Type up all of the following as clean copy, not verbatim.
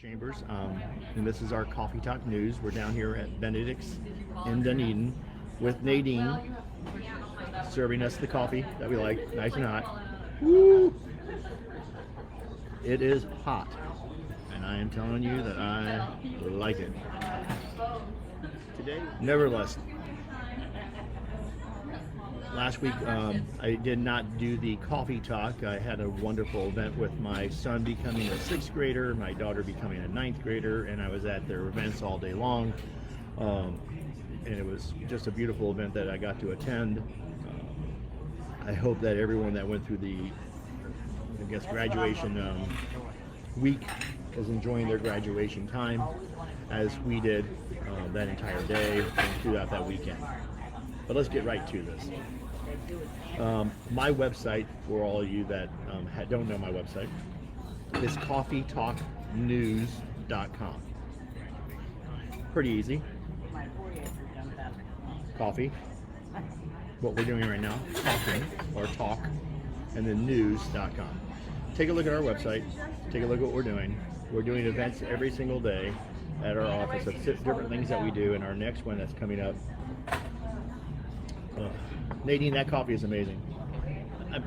Chambers, and this is our Coffee Talk News. We're down here at Benedict's in Dunedin with Nadine serving us the coffee that we like, nice and hot. Woo! It is hot, and I am telling you that I like it. Today, nevertheless, last week I did not do the coffee talk. I had a wonderful event with my son becoming a 6th grader, my daughter becoming a 9th grader, and I was at their events all day long. And it was just a beautiful event that I got to attend. I hope that everyone that went through the, graduation week is enjoying their graduation time as we did that entire day and throughout that weekend. But let's get right to this. My website, for all of you that don't know my website, is CoffeeTalkNews.com. Pretty easy. Coffee, what we're doing right now, talking, or talk, and then news.com. Take a look at our website, take a look at what we're doing. We're doing events every single day at our office of different things that we do, and our next one that's coming up. Nadine, that coffee is amazing.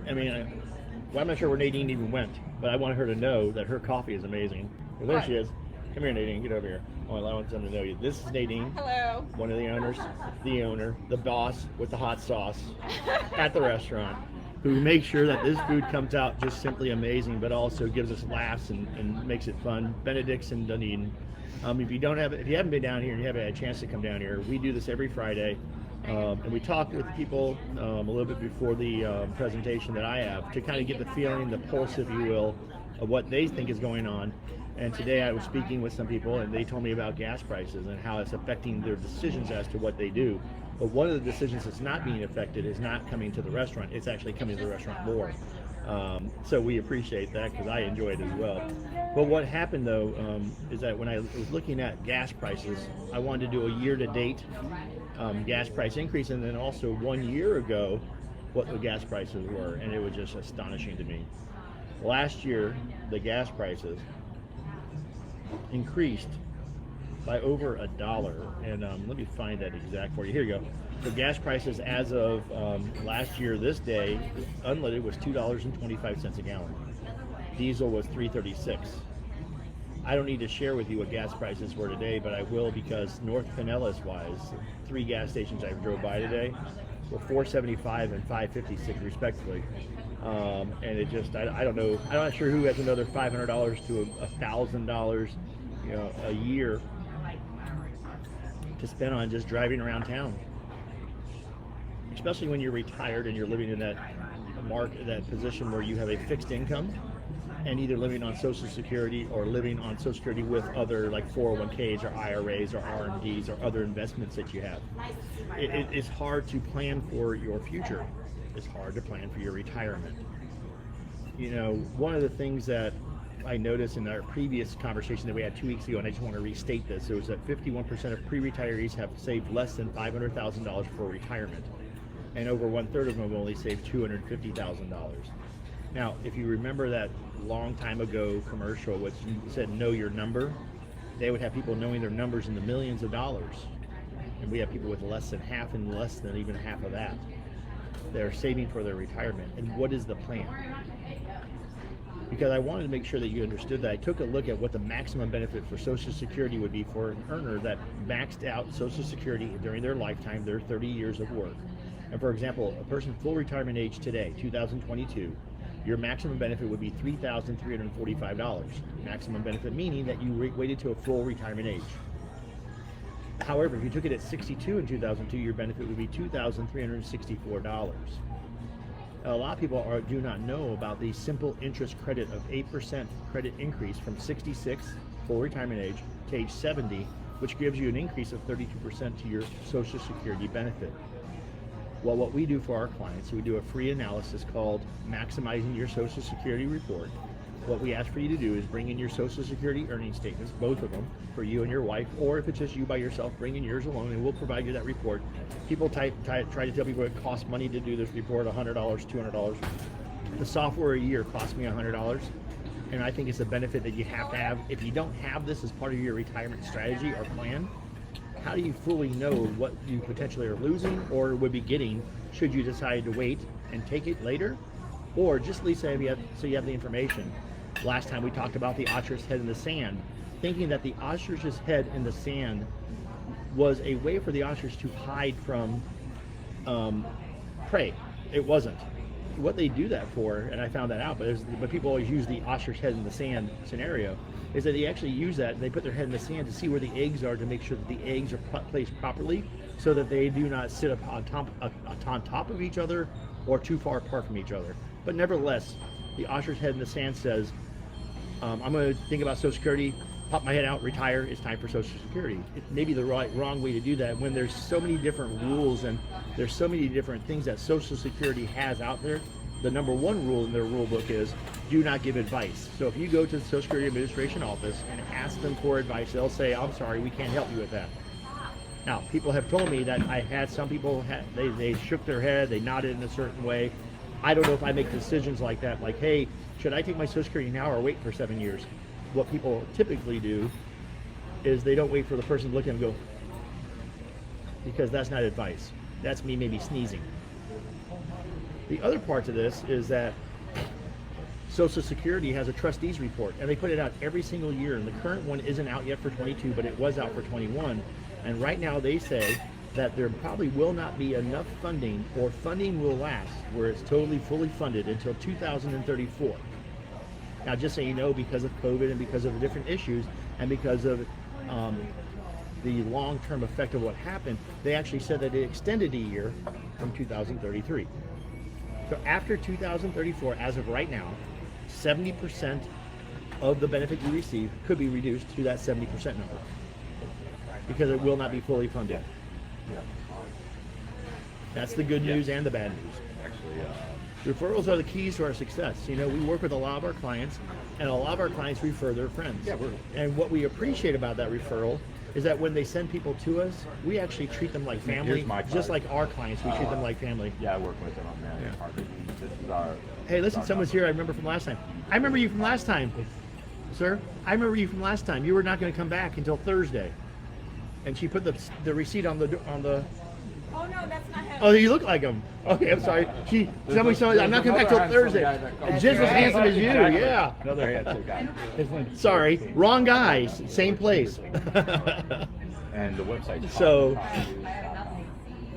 I'm not sure where Nadine even went, but I want her to know that her coffee is amazing. Well, there she is. Come here, Nadine. Get over here. I want them to know you. This is Nadine. Hello. One of the owners, the boss with the hot sauce at the restaurant, who makes sure that this food comes out just simply amazing, but also gives us laughs and makes it fun. Benedict's in Dunedin. If you haven't been down here and you haven't had a chance to come down here, we do this every Friday. And we talk with people a little bit before the presentation that I have to kind of get the feeling, the pulse, if you will, of what they think is going on. And today I was speaking with some people, and they told me about gas prices and how it's affecting their decisions as to what they do. But one of the decisions that's not being affected is not coming to the restaurant. It's actually coming to the restaurant more. So we appreciate that because I enjoy it as well. But what happened though is that when I was looking at gas prices, I wanted to do a year-to-date gas price increase, and then also 1 year ago what the gas prices were, and it was just astonishing to me. Last year the gas prices increased by over $1, and let me find that exact for you. Here you go. The gas prices as of last year, this day, unleaded was $2.25 a gallon. Diesel was $3.36. I don't need to share with you what gas prices were today, but I will, because North Pinellas wise, 3 gas stations I drove by today were $4.75 and $5.56 respectively. And it just, I don't know, I'm not sure who has another $500 to $1,000, a year to spend on just driving around town. Especially when you're retired and you're living in that position where you have a fixed income and either living on Social Security or living on Social Security with other like 401ks or IRAs or RMDs or other investments that you have. It's hard to plan for your future. It's hard to plan for your retirement. One of the things that I noticed in our previous conversation that we had 2 weeks ago, and I just want to restate this, it was that 51% of pre-retirees have saved less than $500,000 for retirement, and over 1/3 of them have only saved $250,000. Now, if you remember that long time ago commercial which said know your number, they would have people knowing their numbers in the millions of dollars, and we have people with less than half and less than even half of that. They're saving for their retirement. And what is the plan? Because I wanted to make sure that you understood that. I took a look at what the maximum benefit for Social Security would be for an earner that maxed out Social Security during their lifetime, their 30 years of work. And for example, a person full retirement age today, 2022, your maximum benefit would be $3,345. Maximum benefit meaning that you waited to a full retirement age. However, if you took it at 62 in 2002, your benefit would be $2,364. A lot of people do not know about the simple interest credit of 8% credit increase from 66, full retirement age, to age 70, which gives you an increase of 32% to your Social Security benefit. Well, what we do for our clients, we do a free analysis called Maximizing Your Social Security Report. What we ask for you to do is bring in your Social Security earnings statements, both of them, for you and your wife, or if it's just you by yourself, bring in yours alone, and we'll provide you that report. People try to tell people it costs money to do this report, $100, $200. The software a year costs me $100, and I think it's a benefit that you have to have. If you don't have this as part of your retirement strategy or plan, how do you fully know what you potentially are losing or would be getting should you decide to wait and take it later? Or just at least so you have the information. Last time we talked about the ostrich head in the sand, thinking that the ostrich's head in the sand was a way for the ostrich to hide from prey. It wasn't. What they do that for, and I found that out, but people always use the ostrich head in the sand scenario, is that they actually use that, they put their head in the sand to see where the eggs are, to make sure that the eggs are placed properly so that they do not sit up on top of each other or too far apart from each other. But nevertheless, the ostrich head in the sand says, I'm going to think about Social Security, pop my head out, retire, it's time for Social Security. It may be the wrong way to do that when there's so many different rules and there's so many different things that Social Security has out there. The number one rule in their rule book is do not give advice. So if you go to the Social Security Administration office and ask them for advice, they'll say, I'm sorry, we can't help you with that. Now, people have told me that I had some people, they shook their head, they nodded in a certain way. I don't know if I make decisions like that, like, hey, should I take my Social Security now or wait for 7 years? What people typically do is they don't wait for the person to look at them and go, because that's not advice. That's me maybe sneezing. The other part to this is that Social Security has a trustees report, and they put it out every single year, and the current one isn't out yet for 22, but it was out for 21. And right now they say that there probably will not be enough funding, or funding will last where it's totally fully funded until 2034. Now, just so you know, because of COVID and because of the different issues and because of the long-term effect of what happened, they actually said that it extended a year from 2033. So after 2034, as of right now, 70% of the benefit you receive could be reduced to that 70% number because it will not be fully funded. That's the good news and the bad news. Referrals are the keys to our success. You know, we work with a lot of our clients, and a lot of our clients refer their friends. And what we appreciate about that referral is that when they send people to us, we actually treat them like family, just like our clients. We treat them like family. Yeah, I work with them on that. Yeah. This is our. Hey, listen, someone's here. I remember from last time. I remember you from last time, sir. I remember you from last time. You were not going to come back until Thursday, and she put the receipt on the. Oh no, that's not him. Oh, you look like him. Okay, I'm sorry. Somebody said I'm not coming back till Thursday. Just as handsome as you, yeah. Another handsome guy. Sorry, wrong guy. Same place. And the website. So,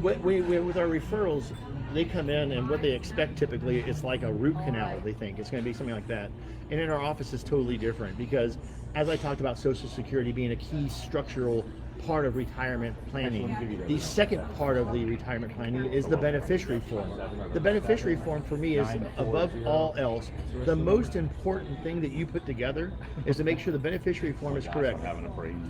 we with our referrals, they come in and what they expect typically is like a root canal. They think it's going to be something like that. And in our office, it's totally different because, as I talked about, Social Security being a key structural part of retirement planning. The second part of the retirement planning is the beneficiary form. The beneficiary form for me is, above all else, the most important thing that you put together is to make sure the beneficiary form is correct.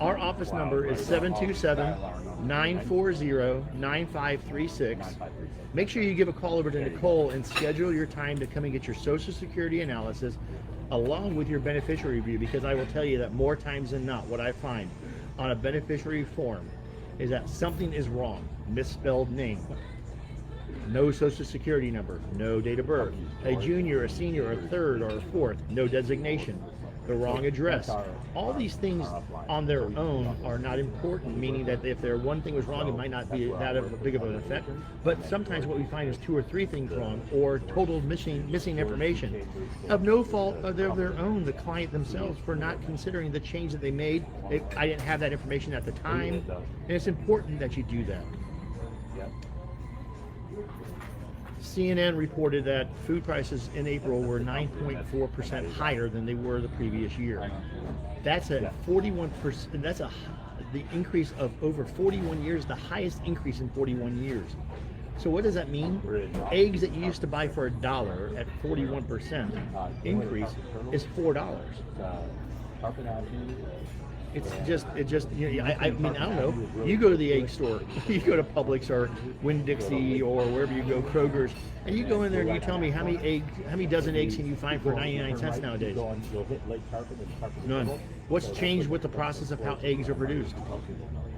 Our office number is 727-940-9536. Make sure you give a call over to Nicole and schedule your time to come and get your Social Security analysis along with your beneficiary review, because I will tell you that more times than not, what I find on a beneficiary form is that something is wrong. Misspelled name, no Social Security number, no date of birth, a junior, a senior, a third, or a fourth, no designation, the wrong address. All these things on their own are not important, meaning that if there one thing was wrong, it might not be that big of an effect. But sometimes what we find is 2 or 3 things wrong, or total missing information of no fault of their own, the client themselves, for not considering the change that they made. I didn't have that information at the time, and it's important that you do that. CNN reported that food prices in April were 9.4% higher than they were the previous year. That's a 41%. That's the increase of over 41 years, the highest increase in 41 years. So what does that mean? Eggs that you used to buy for $1 at 41% increase is $4. It just you know, I mean, I don't know. You go to the egg store, you go to Publix or Winn-Dixie or wherever you go, Kroger's, and you go in there and you tell me how many dozen eggs can you find for 99 cents nowadays? None. What's changed with the process of how eggs are produced?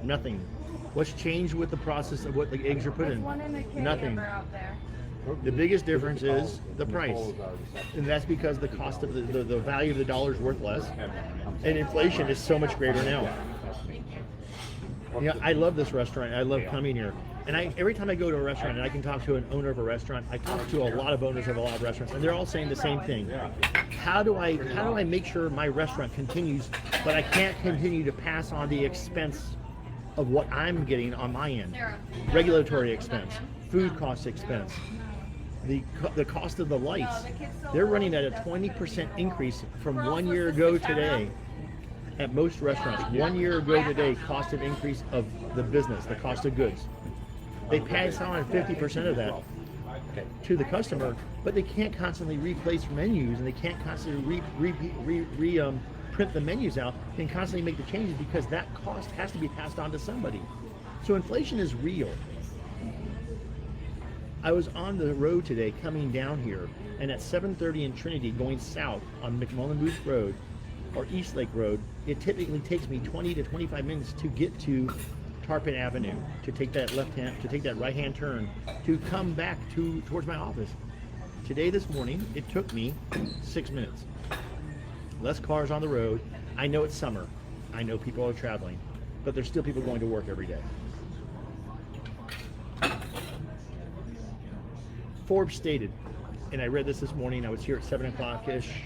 Nothing. What's changed with the process of what the eggs are put in? There's one in the carrier Nothing. out there. The biggest difference is the price. And that's because the cost of the value of the dollar is worth less. And inflation is so much greater now. You know, I love this restaurant. I love coming here. And every time I go to a restaurant and I can talk to an owner of a restaurant, I talk to a lot of owners of a lot of restaurants, and they're all saying the same thing. How do I make sure my restaurant continues, but I can't continue to pass on the expense of what I'm getting on my end? Regulatory expense, food cost expense, the cost of the lights. They're running at a 20% increase from 1 year ago today. At most restaurants, 1 year ago today, cost of increase of the business, the cost of goods. They pass on 50% of that to the customer, but they can't constantly replace menus, and they can't constantly print the menus out and constantly make the changes, because that cost has to be passed on to somebody. So inflation is real. I was on the road today coming down here, and at 7:30 in Trinity going south on McMullen Booth Road or East Lake Road, it typically takes me 20 to 25 minutes to get to Tarpon Avenue, to take that right-hand turn, to come back towards my office. Today, this morning, it took me 6 minutes. Less cars on the road. I know it's summer. I know people are traveling, but there's still people going to work every day. Forbes stated, and I read this morning, I was here at 7 o'clock-ish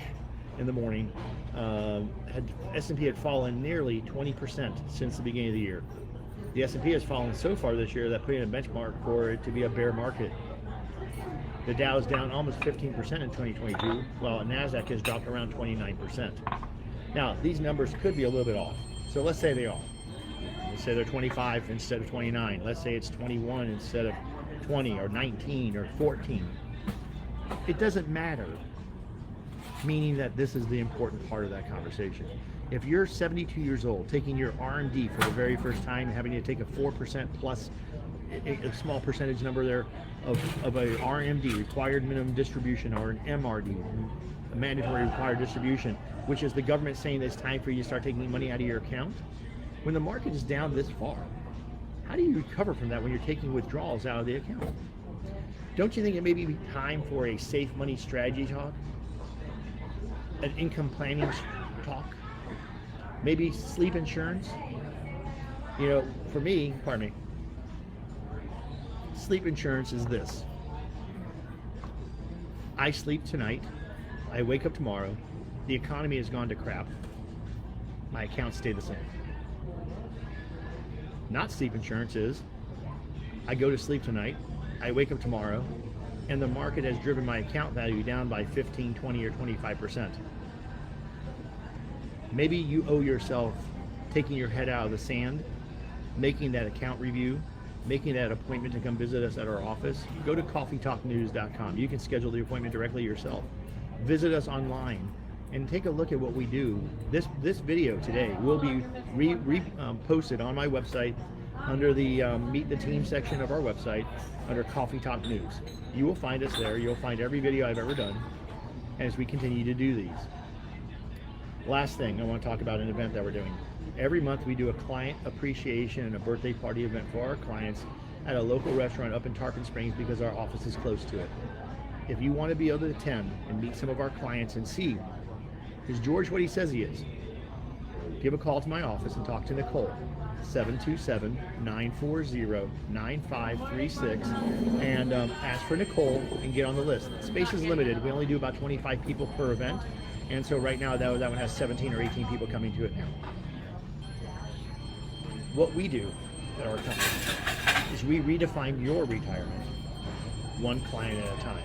in the morning, S&P had fallen nearly 20% since the beginning of the year. The S&P has fallen so far this year that putting a benchmark for it to be a bear market. The Dow is down almost 15% in 2022, while NASDAQ has dropped around 29%. Now, these numbers could be a little bit off. So let's say they are. Let's say they're 25 instead of 29. Let's say it's 21 instead of 20 or 19 or 14. It doesn't matter, meaning that this is the important part of that conversation. If you're 72 years old, taking your R&D for the very first time, having to take a 4% plus a small percentage number there of a RMD, required minimum distribution, or an MRD, a mandatory required distribution, which is the government saying it's time for you to start taking money out of your account. When the market is down this far, how do you recover from that when you're taking withdrawals out of the account? Don't you think it may be time for a safe money strategy talk? An income planning talk? Maybe sleep insurance? You know, for me, sleep insurance is this. I sleep tonight, I wake up tomorrow, the economy has gone to crap, my accounts stay the same. Not sleep insurance is, I go to sleep tonight, I wake up tomorrow, and the market has driven my account value down by 15, 20, or 25%. Maybe you owe yourself taking your head out of the sand, making that account review, making that appointment to come visit us at our office. Go to CoffeeTalkNews.com. You can schedule the appointment directly yourself. Visit us online and take a look at what we do. This video today will be posted on my website under the Meet the Team section of our website under Coffee Talk News. You will find us there. You'll find every video I've ever done as we continue to do these. Last thing, I want to talk about an event that we're doing. Every month we do a client appreciation and a birthday party event for our clients at a local restaurant up in Tarpon Springs because our office is close to it. If you want to be able to attend and meet some of our clients and see, is George what he says he is? Give a call to my office and talk to Nicole, 727-940-9536, and ask for Nicole and get on the list. Space is limited. We only do about 25 people per event, and so right now that one has 17 or 18 people coming to it now. What we do at our company is we redefine your retirement one client at a time.